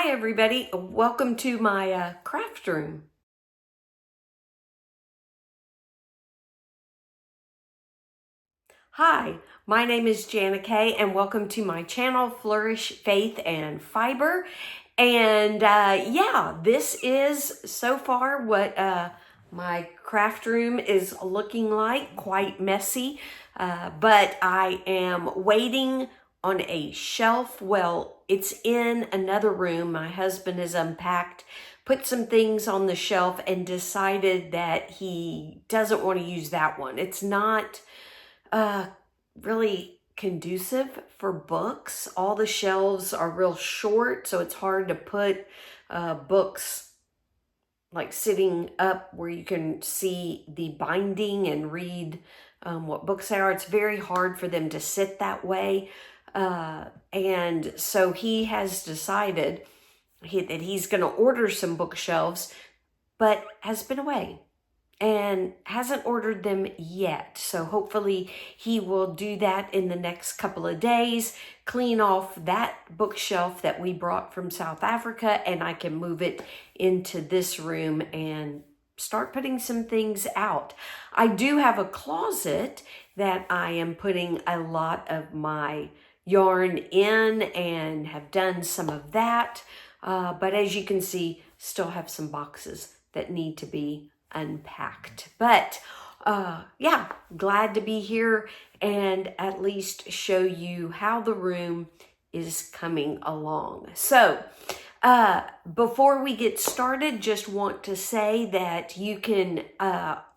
Hi everybody, welcome to my craft room. Hi, my name is Njenie and welcome to my channel, Flourish, Faith, and Fiber. And yeah, this is so far what my craft room is looking like, quite messy, but I am waiting on a shelf. Well, it's in another room. My husband has unpacked, put some things on the shelf, and decided that he doesn't want to use that one. It's not really conducive for books. All the shelves are real short, so it's hard to put books like sitting up where you can see the binding and read what books they are. It's very hard for them to sit that way. And so he has decided that he's going to order some bookshelves, but has been away and hasn't ordered them yet. So hopefully he will do that in the next couple of days, clean off that bookshelf that we brought from South Africa, and I can move it into this room and start putting some things out. I do have a closet that I am putting a lot of my yarn in and have done some of that. But as you can see, still have some boxes that need to be unpacked. But yeah, glad to be here and at least show you how the room is coming along. So before we get started, just want to say that you can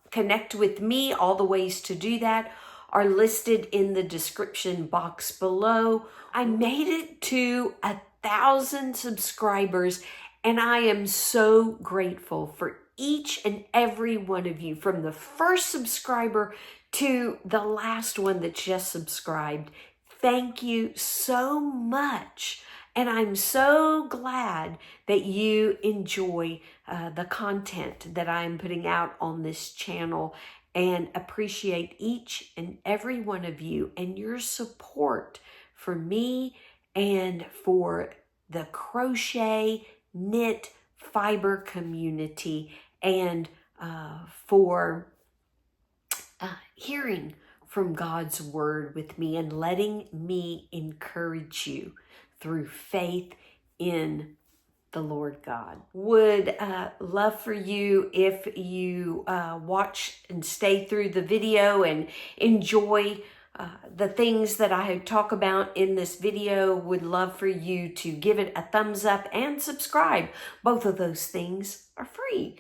connect with me. All the ways to do that are listed in the description box below. I made it to 1,000 subscribers, and I am so grateful for each and every one of you, from the first subscriber to the last one that just subscribed. Thank you so much. And I'm so glad that you enjoy the content that I'm putting out on this channel, and appreciate each and every one of you and your support for me and for the crochet knit fiber community, and for hearing from God's word with me and letting me encourage you through faith in the Lord God. Would love for you if you watch and stay through the video and enjoy the things that I talk about in this video. Would love for you to give it a thumbs up and subscribe. Both of those things are free.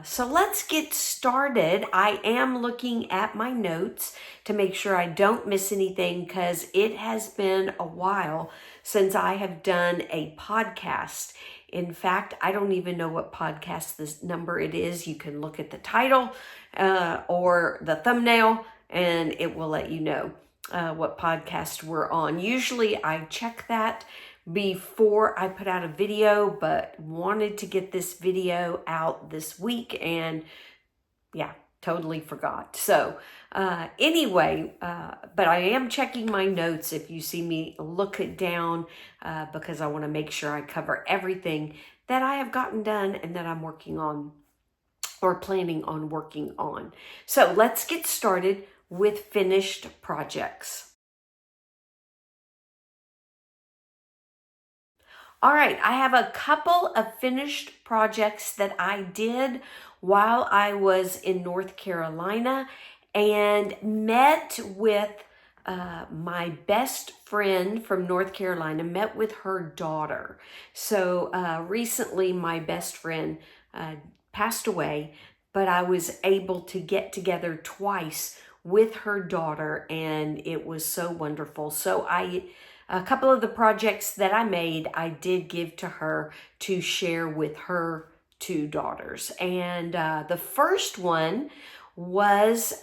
So let's get started. I am looking at my notes to make sure I don't miss anything, because it has been a while since I have done a podcast. In fact, I don't even know what podcast this number it is. You can look at the title or the thumbnail, and it will let you know what podcast we're on. Usually I check that before I put out a video, but wanted to get this video out this week, and yeah, totally forgot. So anyway, but I am checking my notes if you see me look it down, because I want to make sure I cover everything that I have gotten done and that I'm working on or planning on working on. So let's get started with finished projects. All right, I have a couple of finished projects that I did while I was in North Carolina, and met with my best friend from North Carolina, met with her daughter. So recently my best friend passed away, but I was able to get together twice with her daughter, and it was so wonderful. So a couple of the projects that I made, I did give to her to share with her two daughters. And the first one was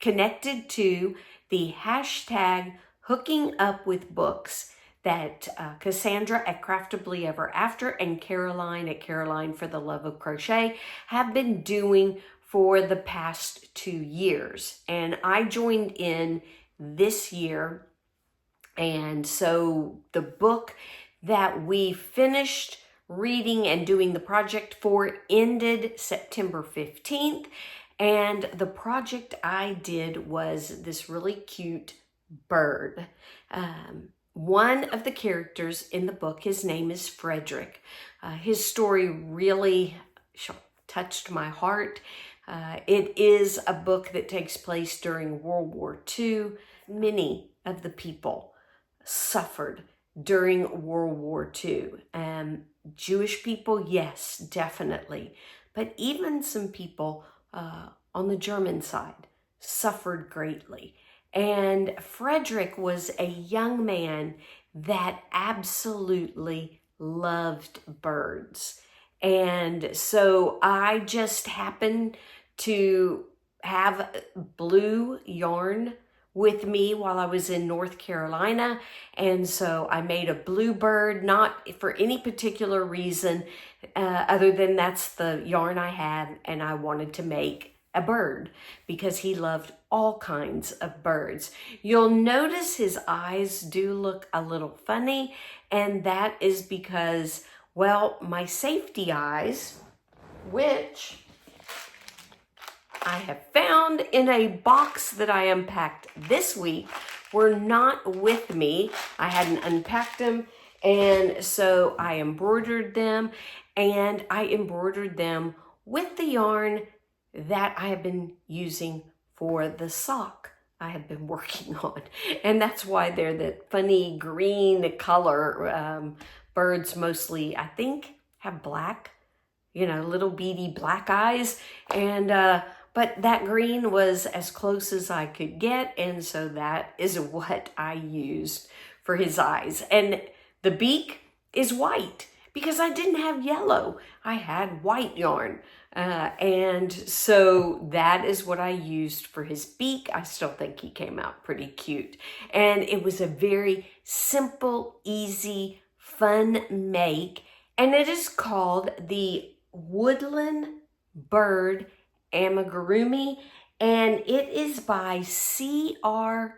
connected to the hashtag hooking up with books that Cassandra at Craftably Ever After and Caroline at Caroline for the Love of Crochet have been doing for the past 2 years. And I joined in this year. And so the book that we finished reading and doing the project for ended September 15th. And the project I did was this really cute bird. One of the characters in the book, his name is Frederick. His story really touched my heart. It is a book that takes place during World War II. Many of the people suffered during World War II. Jewish people, yes, definitely. But even some people on the German side suffered greatly. And Frederick was a young man that absolutely loved birds. And so I just happened to have blue yarn with me while I was in North Carolina. And so I made a blue bird, not for any particular reason, other than that's the yarn I had, and I wanted to make a bird because he loved all kinds of birds. You'll notice his eyes do look a little funny, and that is because, well, my safety eyes, which I have found in a box that I unpacked this week, were not with me. I hadn't unpacked them, and so I embroidered them, and I embroidered them with the yarn that I have been using for the sock I have been working on. And that's why they're that funny green color. Birds mostly, I think, have black, little beady black eyes. And but that green was as close as I could get, and so that is what I used for his eyes. And the beak is white because I didn't have yellow. I had white yarn. And so that is what I used for his beak. I still think he came out pretty cute. And it was a very simple, easy, fun make. And it is called the Woodland Bird Amigurumi, and it is by CRO.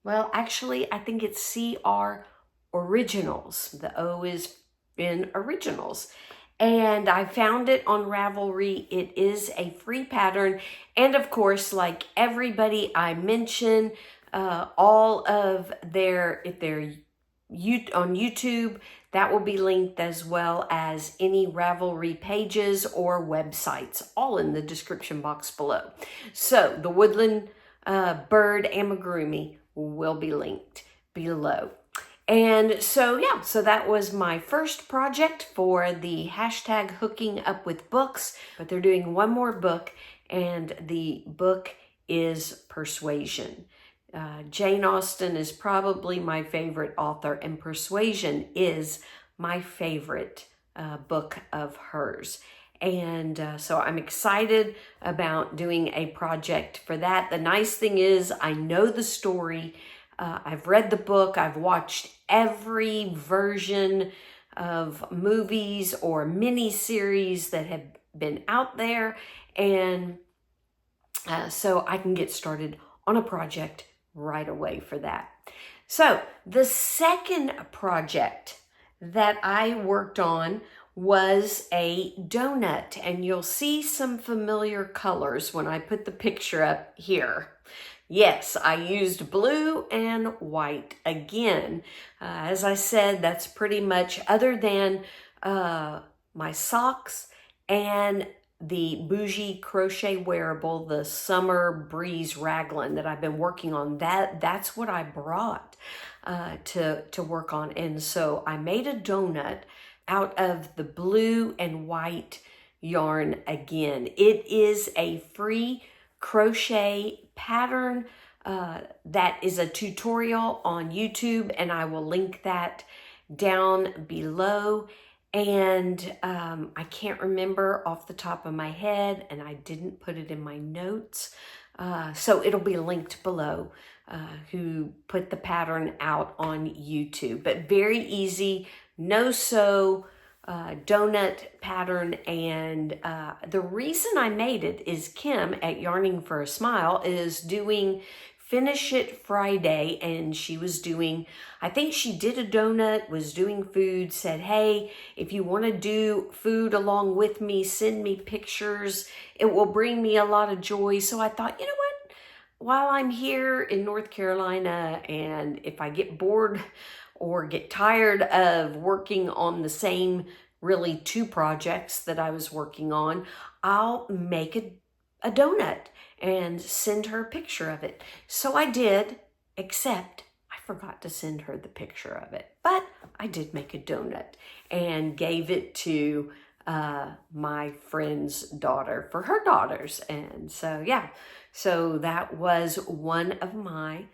Well, actually, I think it's CROriginals. The O is in originals. And I found it on Ravelry. It is a free pattern. And of course, like everybody I mention, all of if they're on YouTube, that will be linked, as well as any Ravelry pages or websites, all in the description box below. So the Woodland Bird Amigurumi will be linked below. And so, yeah, so that was my first project for the hashtag hooking up with books, but they're doing one more book, and the book is Persuasion. Jane Austen is probably my favorite author, and Persuasion is my favorite book of hers. And so I'm excited about doing a project for that. The nice thing is I know the story. I've read the book. I've watched every version of movies or mini-series that have been out there. And so I can get started on a project right away for that. So the second project that I worked on was a donut, and you'll see some familiar colors when I put the picture up here. Yes, I used blue and white again. As I said, that's pretty much, other than my socks and the bougie crochet wearable, the Summer Breeze raglan that I've been working on, that's what I brought to work on. And so I made a donut out of the blue and white yarn again. It is a free crochet pattern that is a tutorial on YouTube, and I will link that down below. And I can't remember off the top of my head, and I didn't put it in my notes. So it'll be linked below who put the pattern out on YouTube. But very easy, no-sew donut pattern. And the reason I made it is Kim at Yarning for a Smile is doing finish it Friday, and she was doing, I think she did a donut, was doing food, said, hey, if you want to do food along with me, send me pictures. It will bring me a lot of joy. So I thought, you know what? While I'm here in North Carolina, and if I get bored or get tired of working on the same really 2 projects that I was working on, I'll make a donut and send her a picture of it. So I did, except I forgot to send her the picture of it. But I did make a donut and gave it to my friend's daughter for her daughters. And so, yeah, so that was one of my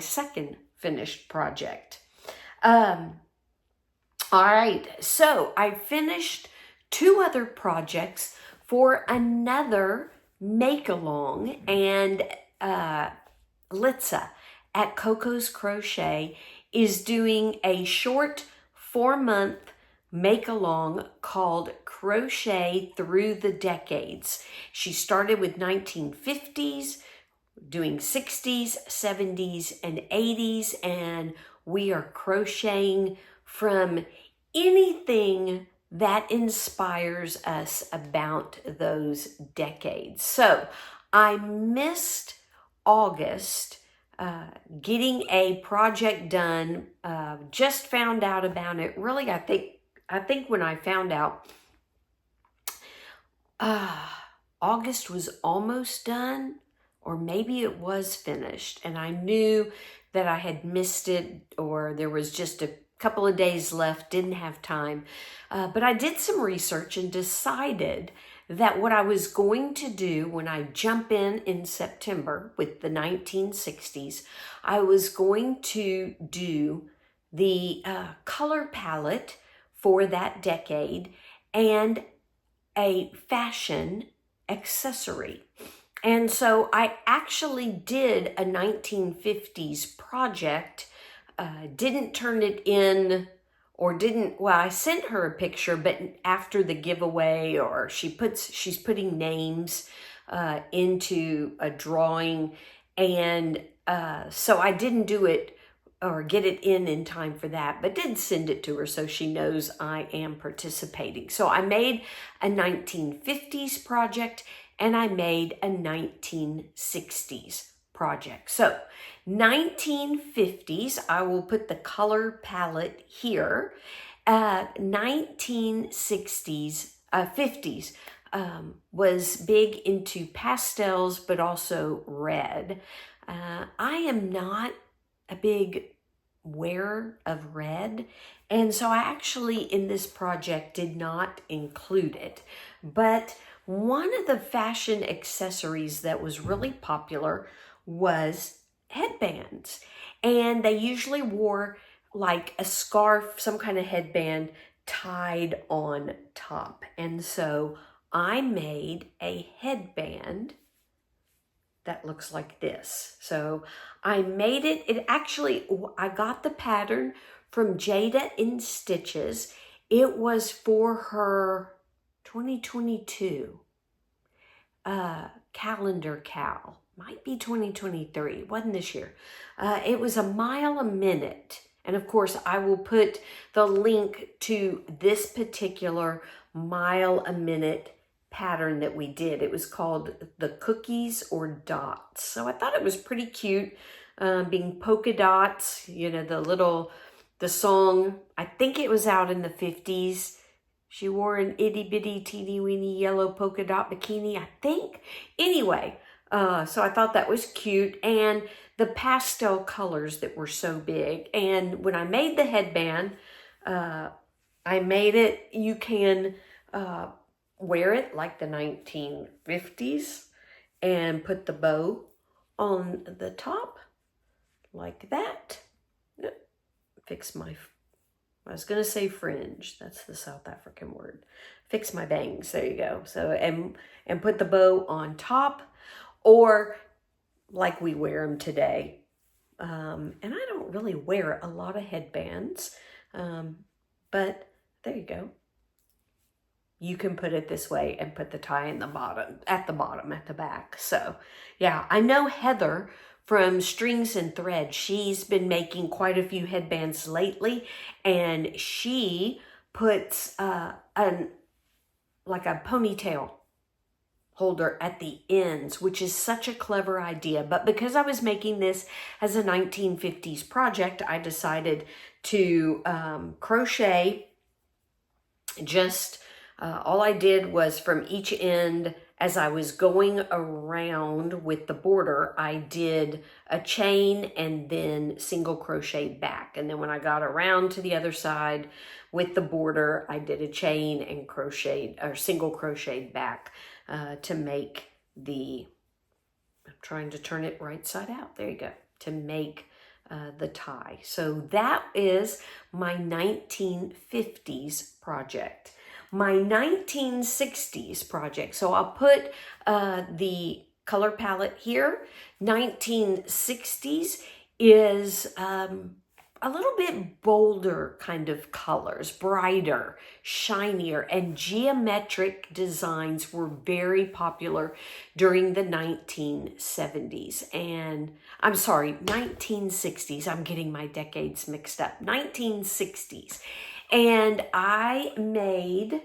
second finished project. All right, so I finished 2 other projects for another make-along, and Litse at Coco's Crochet is doing a short 4-month make-along called Crochet Through the Decades. She started with 1950s, doing 60s, 70s, and 80s, and we are crocheting from anything that inspires us about those decades. So I missed August getting a project done. Just found out about it. Really, I think when I found out, August was almost done, or maybe it was finished, and I knew that I had missed it, or there was just a couple of days left, didn't have time. But I did some research and decided that what I was going to do when I jump in September with the 1960s, I was going to do the color palette for that decade and a fashion accessory. And so I actually did a 1950s project, didn't turn it in, or didn't, well, I sent her a picture, but after the giveaway, or she's putting names into a drawing, and so I didn't do it or get it in time for that, but did send it to her so she knows I am participating. So I made a 1950s project, and I made a 1960s project. So 1950s, I will put the color palette here. 1960s, 50s was big into pastels, but also red. I am not a big wearer of red, and so I actually in this project did not include it. But one of the fashion accessories that was really popular was headbands. And they usually wore like a scarf, some kind of headband tied on top. And so I made a headband that looks like this. So I made it, I got the pattern from Jayda in Stitches. It was for her 2022 calendar CAL. Might be 2023, wasn't this year. It was a mile a minute. And of course, I will put the link to this particular mile a minute pattern that we did. It was called the Cookies or Dots. So I thought it was pretty cute, being polka dots, you know, the song, I think it was out in the 50s. She wore an itty bitty teeny weeny yellow polka dot bikini, I think. Anyway, so I thought that was cute, and the pastel colors that were so big. And when I made the headband, I made it, you can wear it like the 1950s and put the bow on the top like that. I was going to say fringe. That's the South African word. Fix my bangs. There you go. So, and put the bow on top, or like we wear them today. And I don't really wear a lot of headbands, but there you go. You can put it this way and put the tie in the bottom, at the back. So yeah, I know Heather from Strings and Thread. She's been making quite a few headbands lately, and she puts like a ponytail holder at the ends, which is such a clever idea. But because I was making this as a 1950s project, I decided to crochet just all I did was from each end, as I was going around with the border, I did a chain and then single crochet back. And then when I got around to the other side with the border, I did a chain and crocheted or single crocheted back to make the, I'm trying to turn it right side out. There you go. To make the tie. So that is my 1950s project. My 1960s project. So I'll put the color palette here. 1960s is a little bit bolder kind of colors, brighter, shinier, and geometric designs were very popular during the 1970s. And I'm sorry, 1960s. I'm getting my decades mixed up. 1960s. And I made,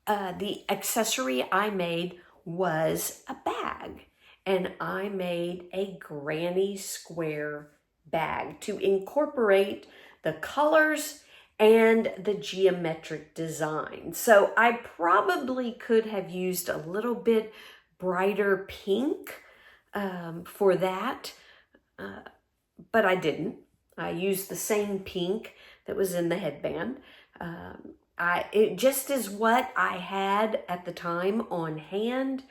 the accessory I made was a bag. And I made a granny square bag to incorporate the colors and the geometric design. So I probably could have used a little bit brighter pink for that, but I didn't. I used the same pink that was in the headband. It just is what I had at the time on hand.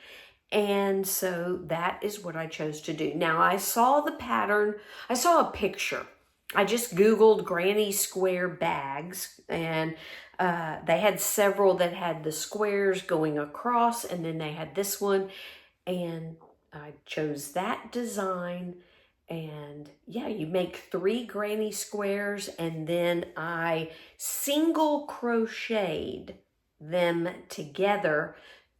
And so that is what I chose to do. Now I saw the pattern, I saw a picture. I just Googled granny square bags, and they had several that had the squares going across, and then they had this one, and I chose that design. And yeah, you make 3 granny squares, and then I single crocheted them together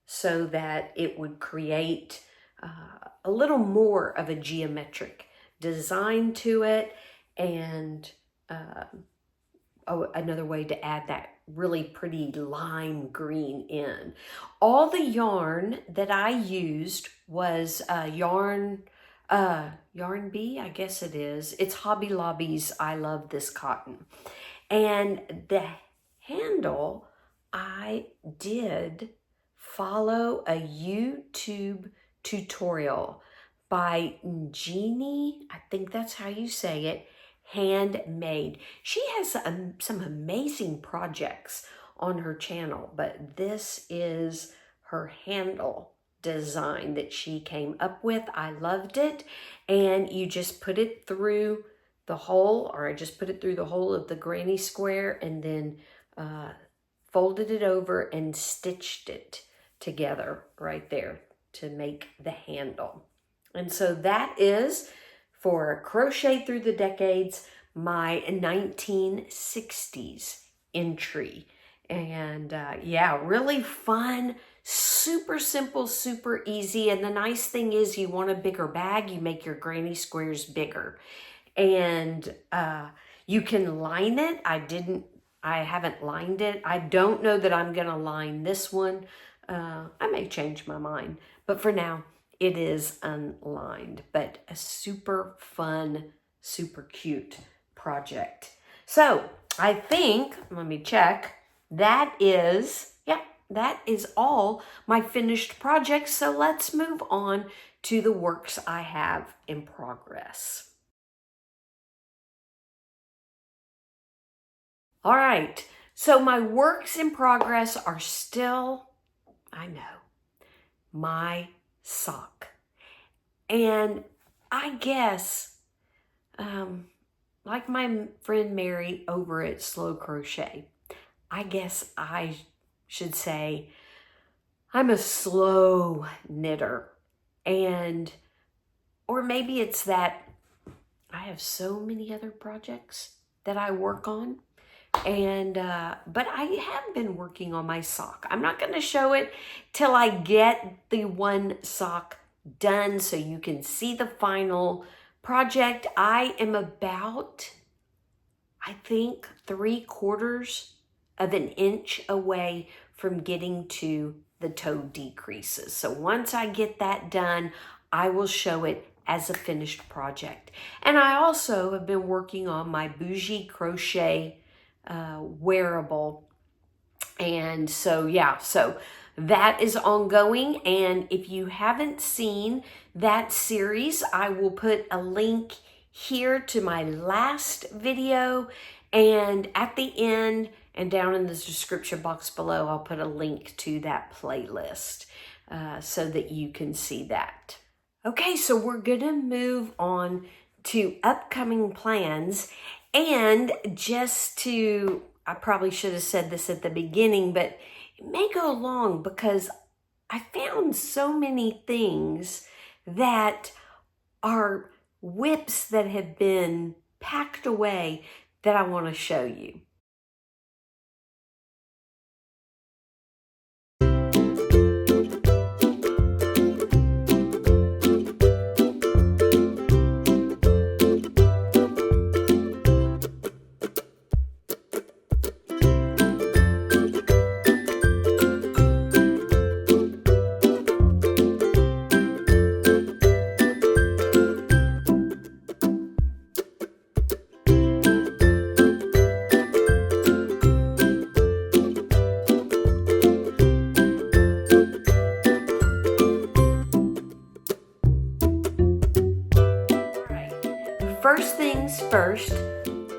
so that it would create a little more of a geometric design to it. And another way to add that really pretty lime green in. All the yarn that I used was Yarn Bee, I guess it is. It's Hobby Lobby's I Love This Cotton. And the handle, I did follow a YouTube tutorial by Njenie, I think that's how you say it, Handmade. She has some amazing projects on her channel, but this is her handle design that she came up with. I loved it. And you just put it through the hole, or I just put it through the hole of the granny square, and then folded it over and stitched it together right there to make the handle. And so that is, for Crochet Through the Decades, my 1960s entry. And yeah, really fun, super simple, super easy. And the nice thing is, you want a bigger bag, you make your granny squares bigger. And you can line it. I haven't lined it. I don't know that I'm gonna line this one. I may change my mind, but for now it is unlined, but a super fun, super cute project. So I think, let me check, that is all my finished projects. So let's move on to the works I have in progress. All right, so my works in progress are still, I know, my sock. And I guess, like my friend Mary over at Slow Crochet, I guess I should say I'm a slow knitter. And, or maybe it's that I have so many other projects that I work on. And, but I have been working on my sock. I'm not going to show it till I get the one sock done so you can see the final project. I am about, I think, 3/4 of an inch away from getting to the toe decreases. So once I get that done, I will show it as a finished project. And I also have been working on my bougie crochet wearable. And so, yeah, so that is ongoing. And if you haven't seen that series, I will put a link here to my last video. And at the end and down in the description box below, I'll put a link to that playlist so that you can see that. Okay, so we're gonna move on to upcoming plans. And just to, I probably should have said this at the beginning, but it may go long because I found so many things that are whips that have been packed away that I want to show you. First things first,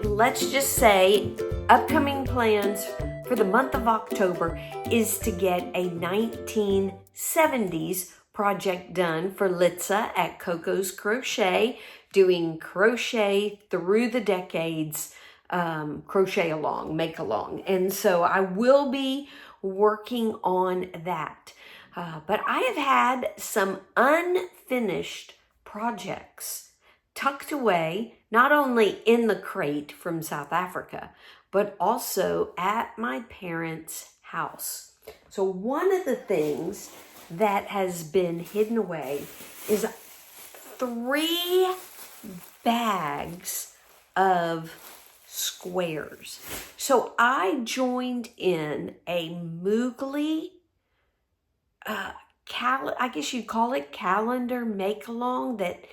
let's just say upcoming plans for the month of October is to get a 1970s project done for Litse at Coco's Crochet, doing crochet through the decades, crochet along, make along. And so I will be working on that. But I have had some unfinished projects tucked away, not only in the crate from South Africa, but also at my parents' house. So one of the things that has been hidden away is 3 bags of squares. So I joined in a Moogly, I guess you'd call it calendar make-along that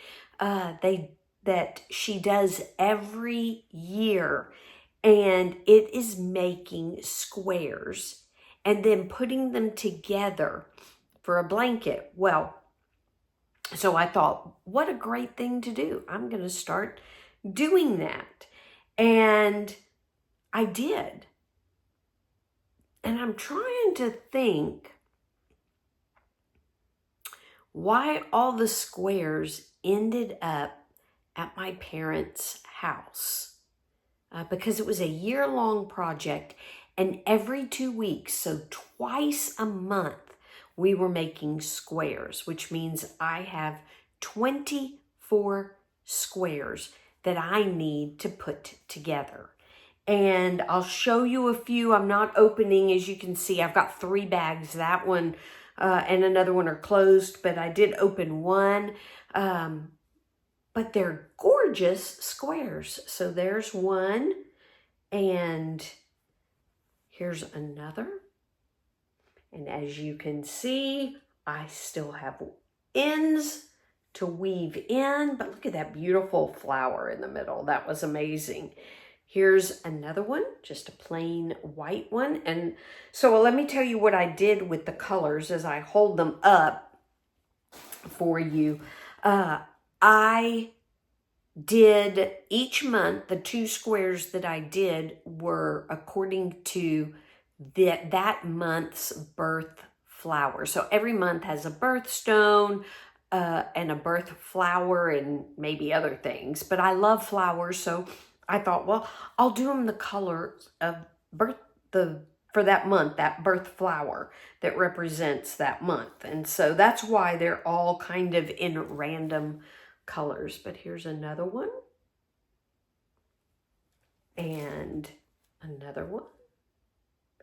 she does every year, and it is making squares and then putting them together for a blanket. Well, so I thought, what a great thing to do. I'm going to start doing that. And I did. And I'm trying to think why all the squares ended up at my parents' house. Because it was a year-long project, and every 2 weeks, so twice a month, we were making squares, which means I have 24 squares that I need to put together. And I'll show you a few. I'm not opening, as you can see. I've got 3 bags. That one and another one are closed, but I did open one. But they're gorgeous squares. So there's one, and here's another. And as you can see, I still have ends to weave in, but look at that beautiful flower in the middle. That was amazing. Here's another one, just a plain white one. And so let me tell you what I did with the colors as I hold them up for you. I did each month, the 2 squares that I did were according to that month's birth flower. So every month has a birthstone and a birth flower and maybe other things. But I love flowers, so I thought, well, I'll do them the color of for that month, that birth flower that represents that month. And so that's why they're all kind of in random colors. But here's another one. And another one.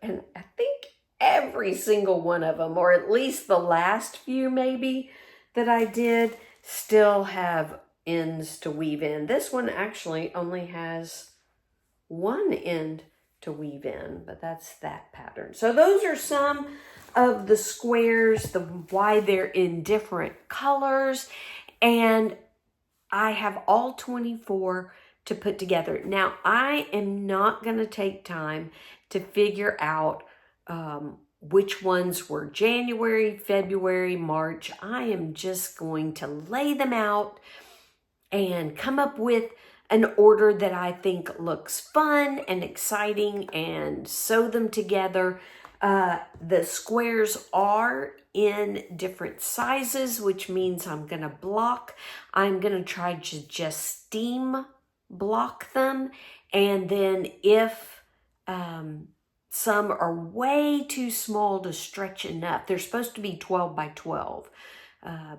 And I think every single one of them, or at least the last few maybe that I did, still have ends to weave in. This one actually only has one end to weave in, but that's that pattern. So those are some of the squares, why they're in different colors, and I have all 24 to put together. Now, I am not going to take time to figure out which ones were January, February, March. I am just going to lay them out and come up with an order that I think looks fun and exciting and sew them together. The squares are in different sizes, which means I'm going to block. I'm going to try to just steam block them. And then if some are way too small to stretch enough, they're supposed to be 12 by 12.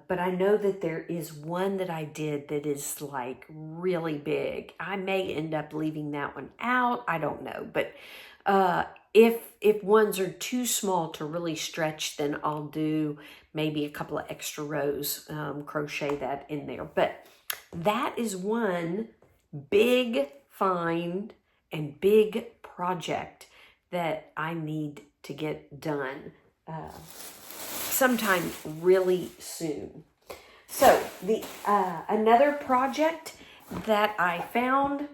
But I know that there is one that I did that is like really big. I may end up leaving that one out. I don't know. But if ones are too small to really stretch, then I'll do maybe a couple of extra rows, crochet that in there. But that is one big find and big project that I need to get done sometime really soon. So the another project that I found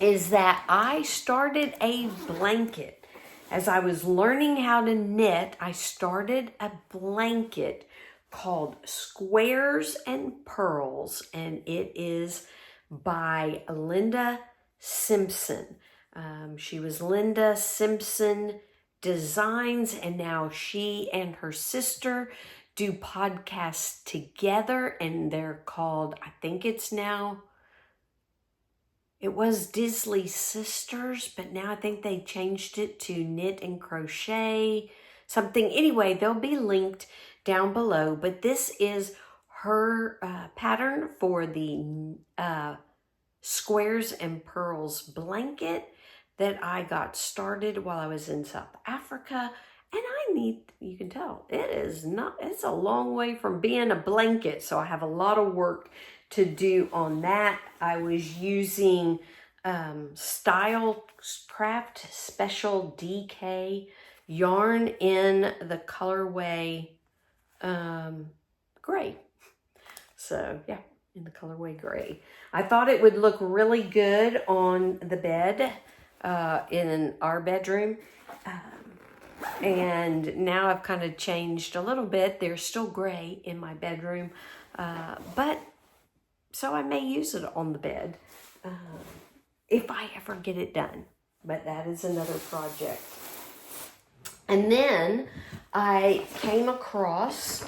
is that I started a blanket. As I was learning how to knit, I started a blanket called Squares and Purls, and it is by Linda Simpson. She was Linda Simpson Designs, and now she and her sister do podcasts together, and they're called, I think it's now, it was Disley Sisters, but now I think they changed it to Knit and Crochet something. Anyway, they'll be linked down below, but this is her pattern for the Squares and Purls blanket that I got started while I was in South Africa. And you can tell, it's a long way from being a blanket. So I have a lot of work to do on that. I was using Stylecraft Special DK yarn in the colorway gray. So yeah, in the colorway gray. I thought it would look really good on the bed in our bedroom. And now I've kind of changed a little bit. There's still gray in my bedroom, but so I may use it on the bed if I ever get it done. But that is another project. And then I came across,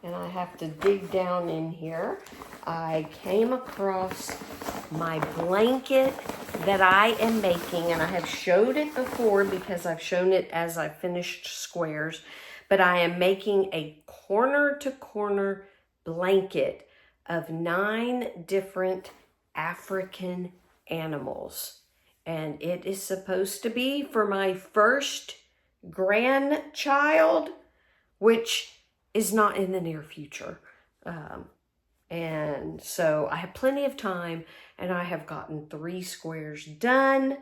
and I have to dig down in here, I came across my blanket that I am making, and I have showed it before because I've shown it as I finished squares, but I am making a corner-to-corner blanket of 9 different African animals. And it is supposed to be for my first grandchild, which is not in the near future. And so I have plenty of time, and I have gotten 3 squares done,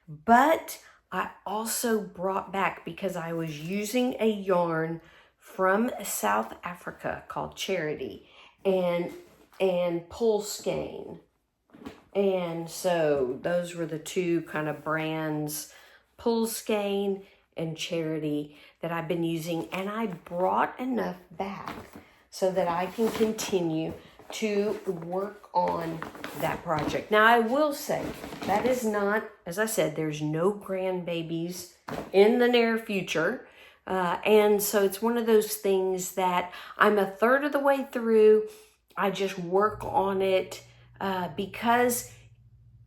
but I also brought back, because I was using a yarn from South Africa called Charity and Pulskein. And so those were the 2 kind of brands, Pulskein and Charity, that I've been using. And I brought enough back so that I can continue to work on that project. Now, I will say that is not, as I said, there's no grandbabies in the near future. And so it's one of those things that I'm a third of the way through. I just work on it because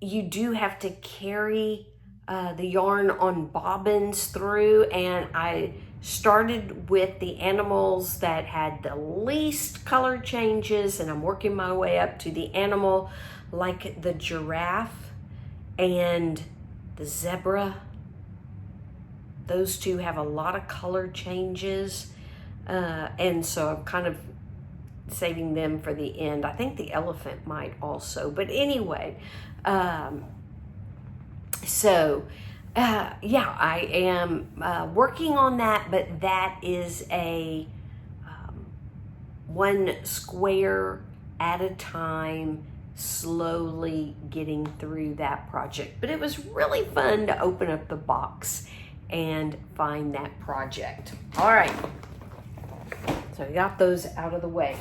you do have to carry the yarn on bobbins through, and I started with the animals that had the least color changes, and I'm working my way up to the animal like the giraffe and the zebra. Those 2 have a lot of color changes, and so I'm kind of saving them for the end. I think the elephant might also, but anyway, yeah, I am working on that, but that is a one square at a time, slowly getting through that project. But it was really fun to open up the box and find that project. All right, so I got those out of the way.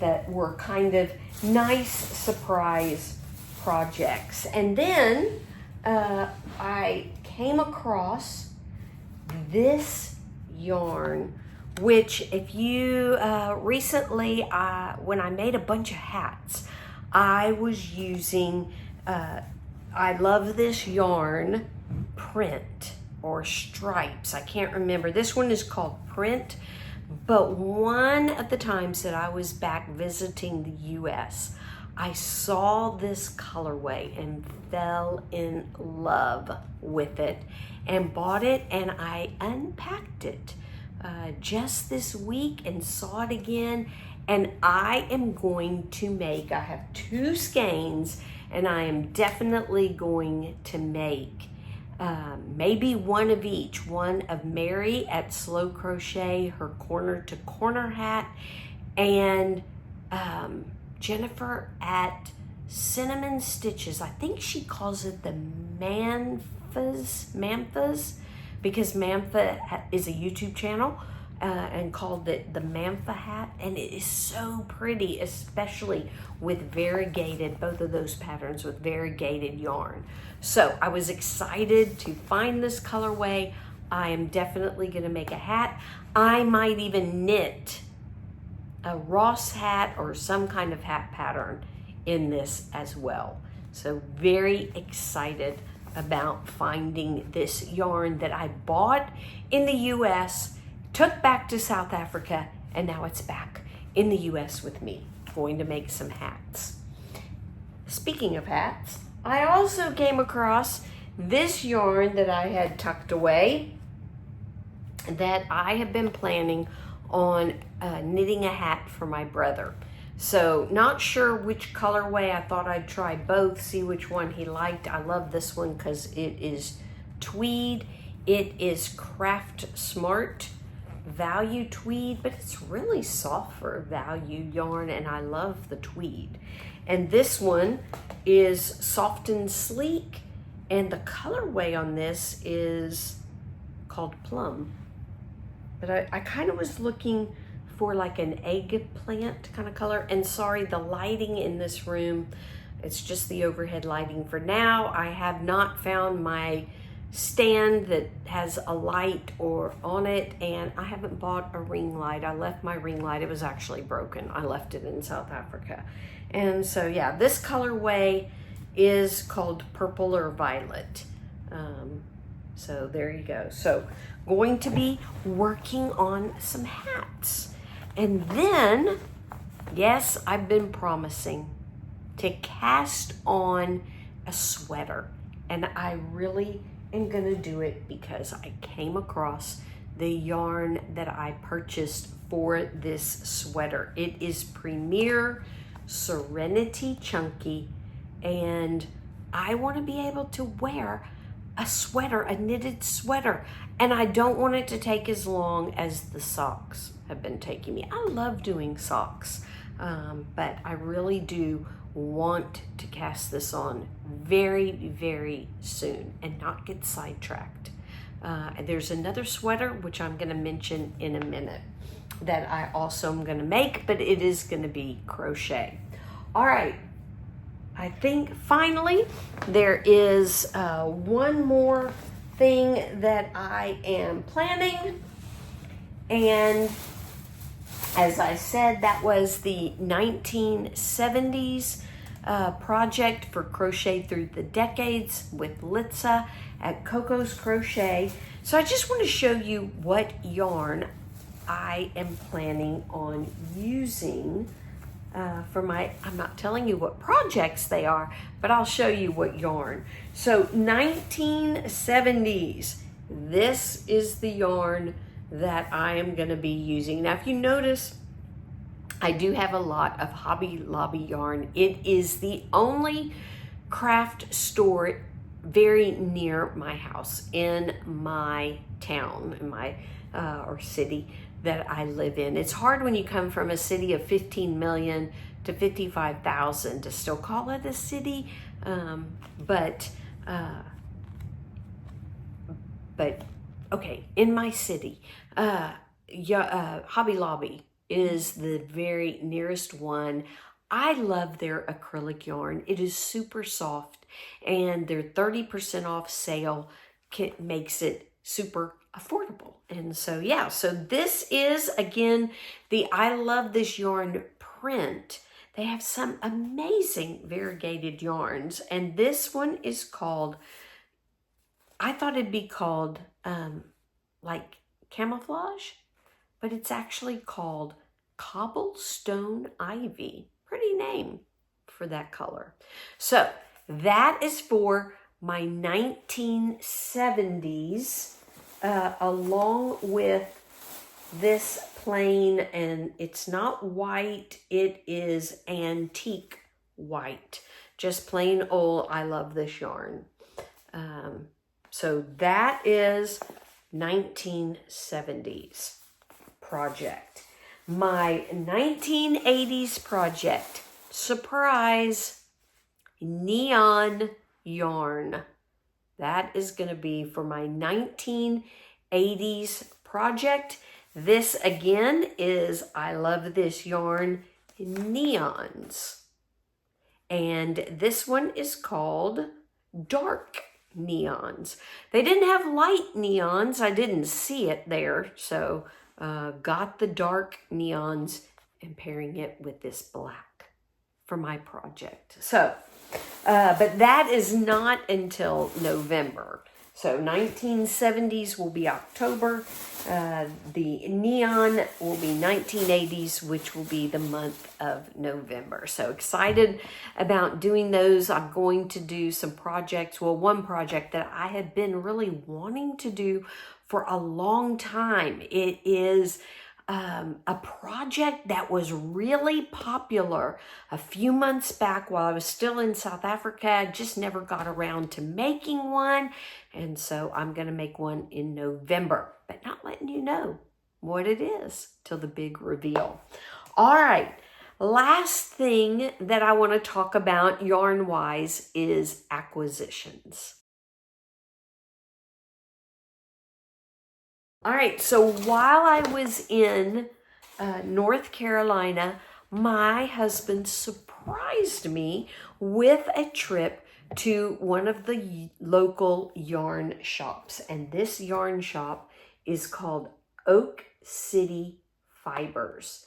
That were kind of nice surprise projects. And then I came across this yarn, which if you recently, when I made a bunch of hats, I was using, I love this yarn, print or stripes. I can't remember. This one is called print, but one of the times that I was back visiting the US, I saw this colorway and fell in love with it and bought it, and I unpacked it just this week and saw it again. And I am going to make, I have 2 skeins, and I am definitely going to make maybe one of each. One of Mary at Slow Crochet, her corner to corner hat, and Jennifer at Cinnamon Stitches. I think she calls it the Manfas, because Manfa is a YouTube channel, and called it the Manfa hat, and it is so pretty, especially with variegated, both of those patterns with variegated yarn. So I was excited to find this colorway. I am definitely going to make a hat. I might even knit a Ross hat or some kind of hat pattern in this as well. So very excited about finding this yarn that I bought in the US, took back to South Africa, and now it's back in the US with me, going to make some hats. Speaking of hats, I also came across this yarn that I had tucked away that I have been planning on knitting a hat for my brother. So not sure which colorway. I thought I'd try both, see which one he liked. I love this one because it is tweed. It is Craft Smart value tweed, but it's really soft for a value yarn, and I love the tweed. And this one is soft and sleek, and the colorway on this is called Plum. But I kind of was looking for like an eggplant kind of color. And sorry, the lighting in this room, it's just the overhead lighting for now. I have not found my stand that has a light or on it, and I haven't bought a ring light. I left my ring light, it was actually broken. I left it in South Africa. And so yeah, this colorway is called Purple or Violet. So there you go. So going to be working on some hats. And then, yes, I've been promising to cast on a sweater, and I really am gonna do it because I came across the yarn that I purchased for this sweater. It is Premier Serenity Chunky, and I want to be able to wear a sweater, a knitted sweater, and I don't want it to take as long as the socks have been taking me. I love doing socks, but I really do want to cast this on very, very soon and not get sidetracked. There's another sweater, which I'm going to mention in a minute, that I also am going to make, but it is going to be crochet. All right. I think finally there is one more thing that I am planning, and as I said, that was the 1970s project for Crochet Through the Decades with Litse at Coco's Crochet. So I just want to show you what yarn I am planning on using for my, I'm not telling you what projects they are, but I'll show you what yarn. So 1970s, this is the yarn that I am going to be using. Now, if you notice, I do have a lot of Hobby Lobby yarn. It is the only craft store very near my house in my town, in my or city that I live in. It's hard when you come from a city of 15 million to 55,000 to still call it a city, but okay, in my city, Hobby Lobby is the very nearest one. I love their acrylic yarn. It is super soft, and their 30% off sale makes it super affordable. And so, yeah, so this is, again, the I Love This Yarn print. They have some amazing variegated yarns, and this one is called, I thought it'd be called like camouflage, but it's actually called Cobblestone Ivy. Pretty name for that color. So that is for my 1970s, along with this plain, and it's not white, it is antique white. Just plain old I Love This Yarn. So that is 1970s project. My 1980s project, surprise, neon yarn. That is going to be for my 1980s project. This again is I Love This Yarn neons. And this one is called Dark Neons. They didn't have light neons. I didn't see it there. So got the dark neons and pairing it with this black for my project. So, but that is not until November. So 1970s will be October. The neon will be 1980s, which will be the month of November. So excited about doing those. I'm going to do some projects. Well, one project that I have been really wanting to do for a long time. It is a project that was really popular a few months back while I was still in South Africa. I just never got around to making one. And so I'm going to make one in November, but not letting you know what it is till the big reveal. All right. Last thing that I want to talk about yarn-wise is acquisitions. All right, so while I was in North Carolina, my husband surprised me with a trip to one of the local yarn shops. And this yarn shop is called Oak City Fibers.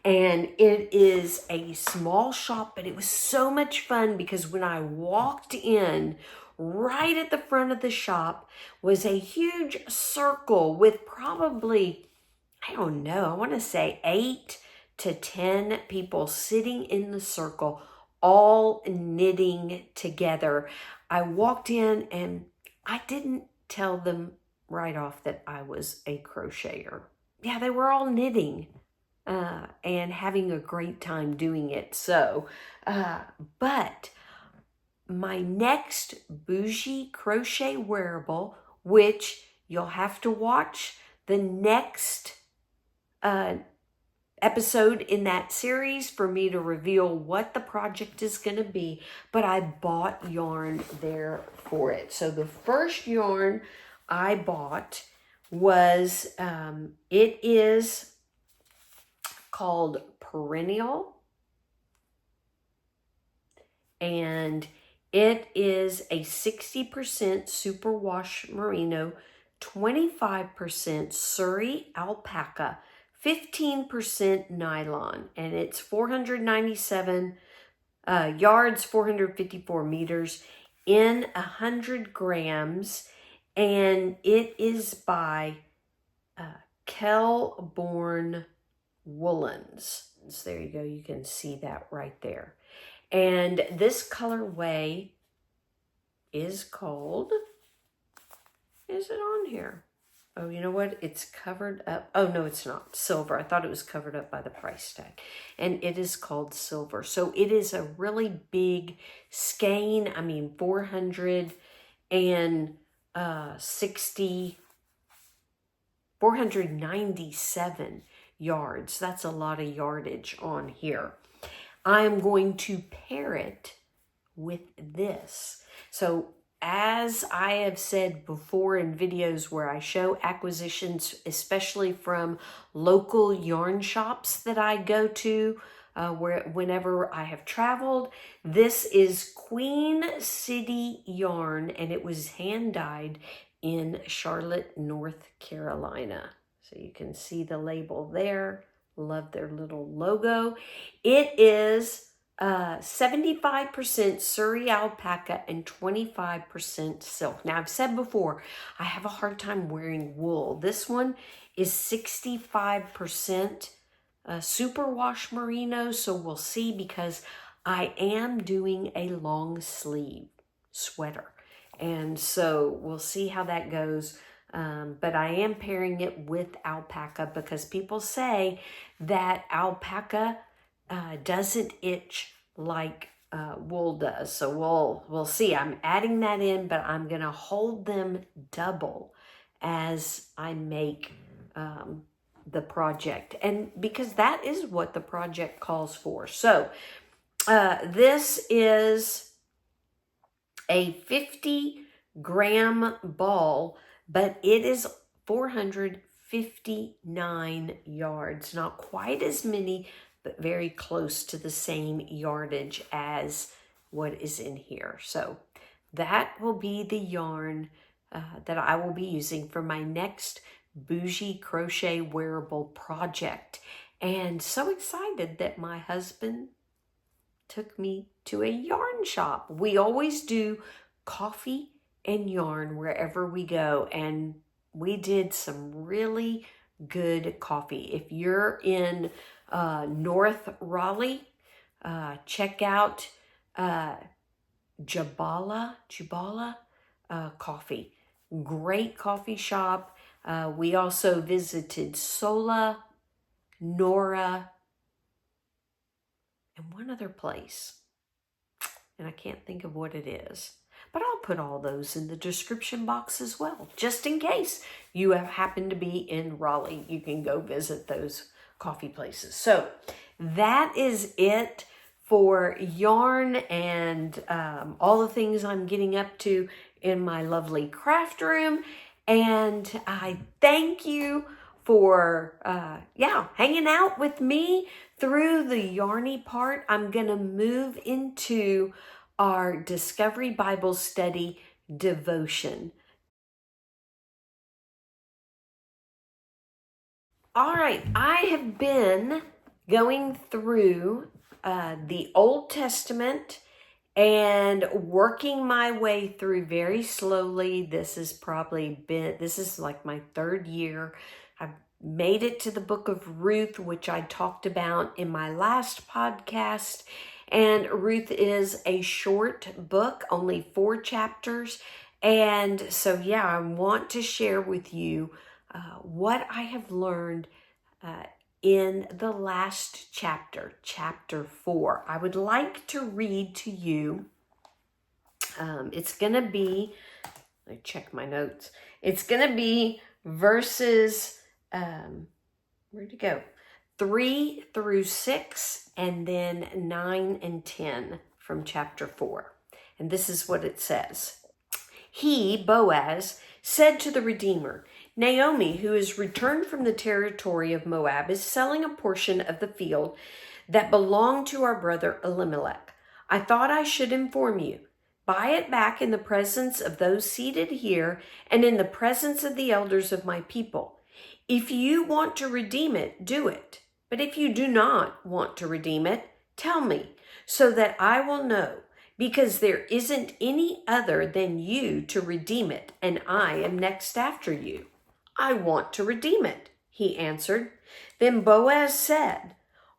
And it is a small shop, but it was so much fun because when I walked in, right at the front of the shop was a huge circle with probably, I don't know, I want to say 8 to 10 people sitting in the circle, all knitting together. I walked in and I didn't tell them right off that I was a crocheter. Yeah, they were all knitting and having a great time doing it. So, but my next bougie crochet wearable, which you'll have to watch the next episode in that series for me to reveal what the project is going to be, but I bought yarn there for it. So the first yarn I bought was, it is called Perennial, and it is a 60% superwash merino, 25% Surrey alpaca, 15% nylon, and it's 497 yards, 454 meters in 100 grams, and it is by Kelborn Woolens. So there you go, you can see that right there. And this colorway is called, is it on here? Oh, you know what? It's covered up. Oh, no, it's not. Silver. I thought it was covered up by the price tag. And it is called silver. So it is a really big skein. I mean, 497 yards. That's a lot of yardage on here. I'm going to pair it with this. So as I have said before in videos where I show acquisitions, especially from local yarn shops that I go to, whenever I have traveled, this is Queen City yarn, and it was hand dyed in Charlotte, North Carolina. So you can see the label there. Love their little logo. It is 75% Surrey alpaca and 25% silk. Now, I've said before, I have a hard time wearing wool. This one is 65% superwash merino, so we'll see, because I am doing a long sleeve sweater. And so we'll see how that goes. But I am pairing it with alpaca because people say that alpaca doesn't itch like wool does. So we'll see. I'm adding that in, but I'm going to hold them double as I make the project. And because that is what the project calls for. So this is a 50-gram ball, but it is 459 yards. Not quite as many, but very close to the same yardage as what is in here. So that will be the yarn that I will be using for my next bougie crochet wearable project. And so excited that my husband took me to a yarn shop. We always do coffee and yarn wherever we go, and we did some really good coffee. If you're in North Raleigh, check out Jabala Coffee. Great coffee shop. We also visited Sola, Nora, and one other place. And I can't think of what it is. But I'll put all those in the description box as well, just in case you have happened to be in Raleigh. You can go visit those coffee places. So that is it for yarn and all the things I'm getting up to in my lovely craft room. And I thank you for hanging out with me through the yarny part. I'm gonna move into our Discovery Bible Study devotion. All right, I have been going through the Old Testament and working my way through very slowly. This is like my third year. I've made it to the book of Ruth, which I talked about in my last podcast. And Ruth is a short book, only 4 chapters. And so, I want to share with you what I have learned in the last chapter, chapter 4. I would like to read to you. It's going to be, let me check my notes. It's going to be verses, where'd it go? 3 through 6, and then 9 and 10 from chapter 4. And this is what it says. He, Boaz, said to the Redeemer, Naomi, who is returned from the territory of Moab, is selling a portion of the field that belonged to our brother Elimelech. I thought I should inform you. Buy it back in the presence of those seated here and in the presence of the elders of my people. If you want to redeem it, do it. But if you do not want to redeem it, tell me, so that I will know, because there isn't any other than you to redeem it, and I am next after you. I want to redeem it, he answered. Then Boaz said,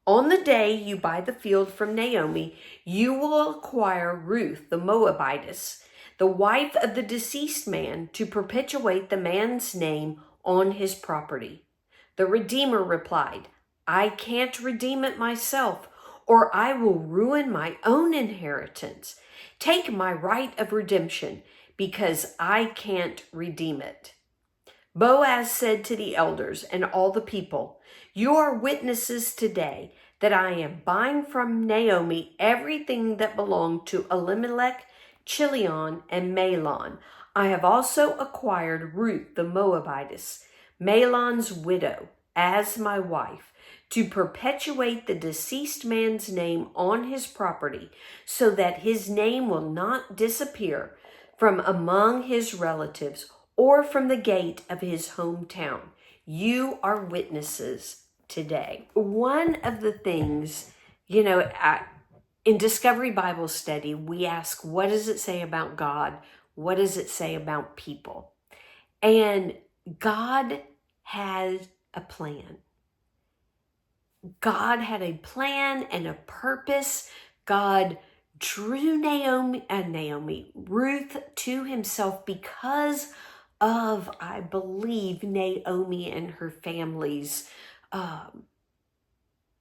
on the day you buy the field from Naomi, you will acquire Ruth the Moabitess, the wife of the deceased man, to perpetuate the man's name on his property. The Redeemer replied, I can't redeem it myself, or I will ruin my own inheritance. Take my right of redemption, because I can't redeem it. Boaz said to the elders and all the people, You are witnesses today that I am buying from Naomi everything that belonged to Elimelech, Chilion, and Mahlon. I have also acquired Ruth the Moabitess, Mahlon's widow, as my wife, to perpetuate the deceased man's name on his property, so that his name will not disappear from among his relatives or from the gate of his hometown. You are witnesses today. One of the things, in Discovery Bible Study, we ask, what does it say about God? What does it say about people? And God has a plan. God had a plan and a purpose. God drew Ruth to himself because of, I believe, Naomi and her family's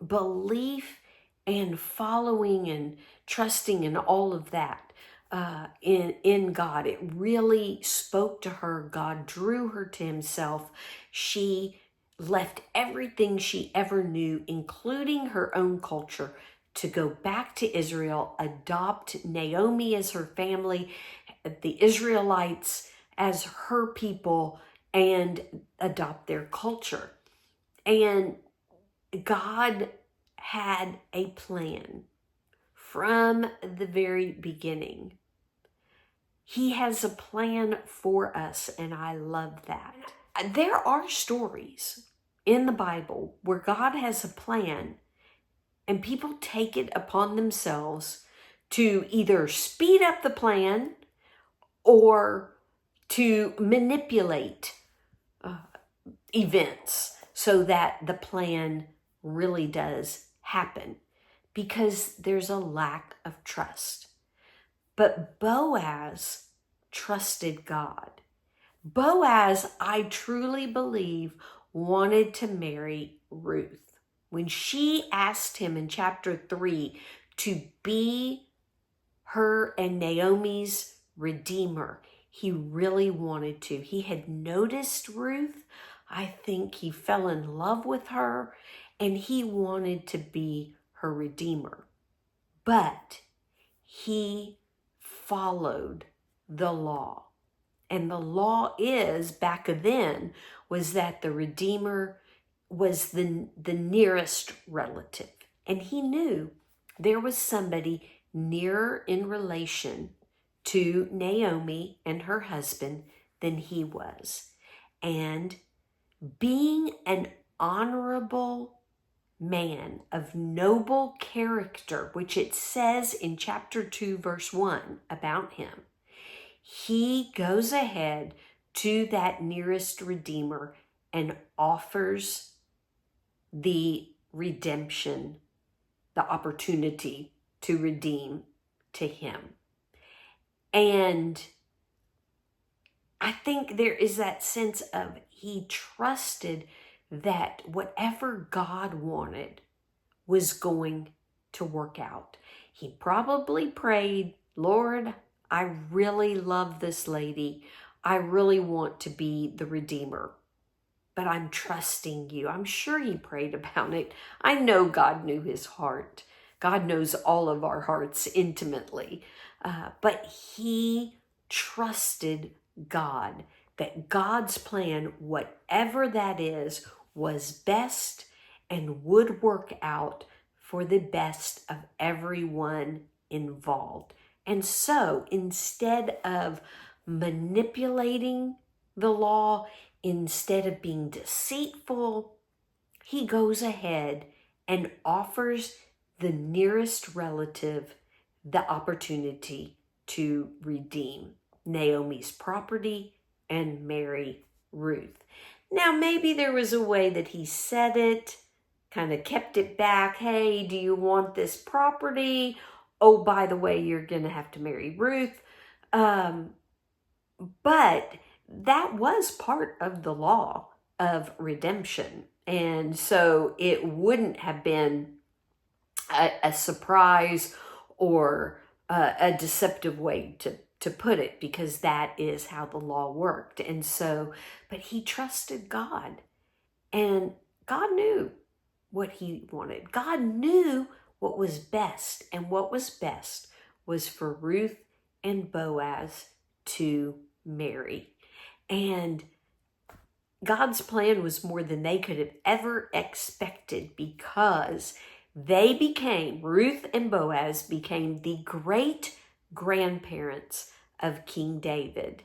belief and following and trusting and all of that in God. It really spoke to her. God drew her to himself. She left everything she ever knew, including her own culture, to go back to Israel, adopt Naomi as her family, the Israelites as her people, and adopt their culture. And God had a plan from the very beginning. He has a plan for us, and I love that. There are stories in the Bible where God has a plan and people take it upon themselves to either speed up the plan or to manipulate events so that the plan really does happen, because there's a lack of trust. But Boaz trusted God. Boaz, I truly believe, wanted to marry Ruth. When she asked him in chapter 3 to be her and Naomi's redeemer, he really wanted to. He had noticed Ruth. I think he fell in love with her, and he wanted to be her redeemer. But he followed the law. And the law back then, was that the redeemer was the nearest relative. And he knew there was somebody nearer in relation to Naomi and her husband than he was. And being an honorable man of noble character, which it says in chapter 2, verse 1 about him, he goes ahead to that nearest redeemer and offers the redemption, the opportunity to redeem to him. And I think there is that sense of he trusted that whatever God wanted was going to work out. He probably prayed, Lord, I really love this lady. I really want to be the redeemer, but I'm trusting you. I'm sure he prayed about it. I know God knew his heart. God knows all of our hearts intimately. But he trusted God, that God's plan, whatever that is, was best and would work out for the best of everyone involved. And so instead of manipulating the law, instead of being deceitful, he goes ahead and offers the nearest relative the opportunity to redeem Naomi's property and marry Ruth. Now, maybe there was a way that he said it, kind of kept it back. Hey, do you want this property? Oh, by the way, you're going to have to marry Ruth. But that was part of the law. of redemption. And so it wouldn't have been a surprise or a deceptive way to put it, because that is how the law worked. And so, but he trusted God, and God knew what he wanted. God knew what was best, and what was best was for Ruth and Boaz to marry. And God's plan was more than they could have ever expected, because Ruth and Boaz became the great grandparents of King David.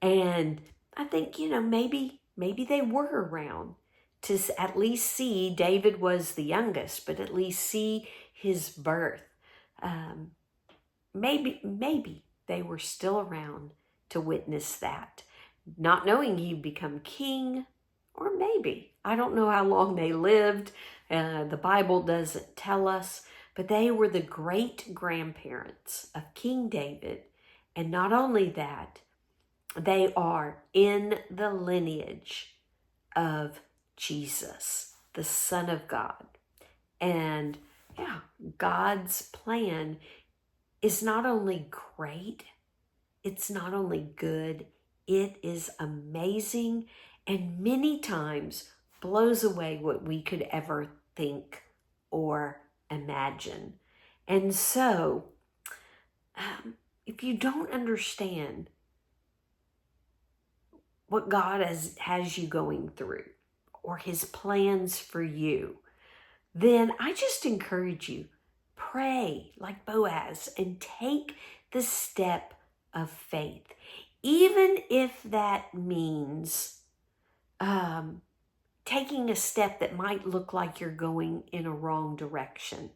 And I think, maybe they were around to at least see, David was the youngest, but at least see his birth. Maybe they were still around to witness that, not knowing he'd become king, or maybe, I don't know how long they lived. The Bible doesn't tell us, but they were the great grandparents of King David. And not only that, they are in the lineage of Jesus, the Son of God. And yeah, God's plan is not only great, it's not only good, it is amazing, and many times blows away what we could ever think or imagine. And so, if you don't understand what God has you going through, or his plans for you, then I just encourage you, pray like Boaz and take the step of faith. Even if that means taking a step that might look like you're going in a wrong direction.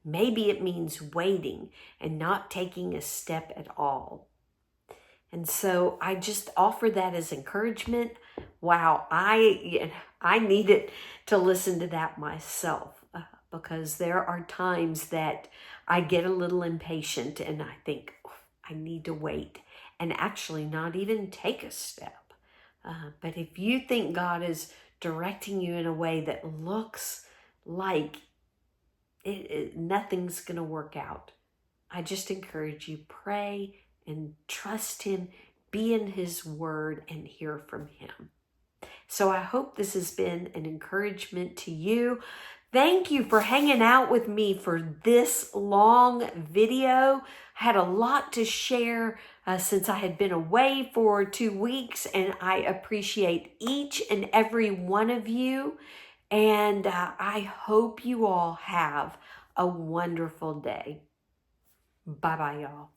Maybe it means waiting and not taking a step at all. And so I just offer that as encouragement. Wow, I needed to listen to that myself, because there are times that I get a little impatient and I think, oh, I need to wait and actually not even take a step. But if you think God is directing you in a way that looks like nothing's going to work out, I just encourage you, pray and trust him, be in his word, and hear from him. So I hope this has been an encouragement to you. Thank you for hanging out with me for this long video. I had a lot to share since I had been away for 2 weeks, and I appreciate each and every one of you. And I hope you all have a wonderful day. Bye-bye, y'all.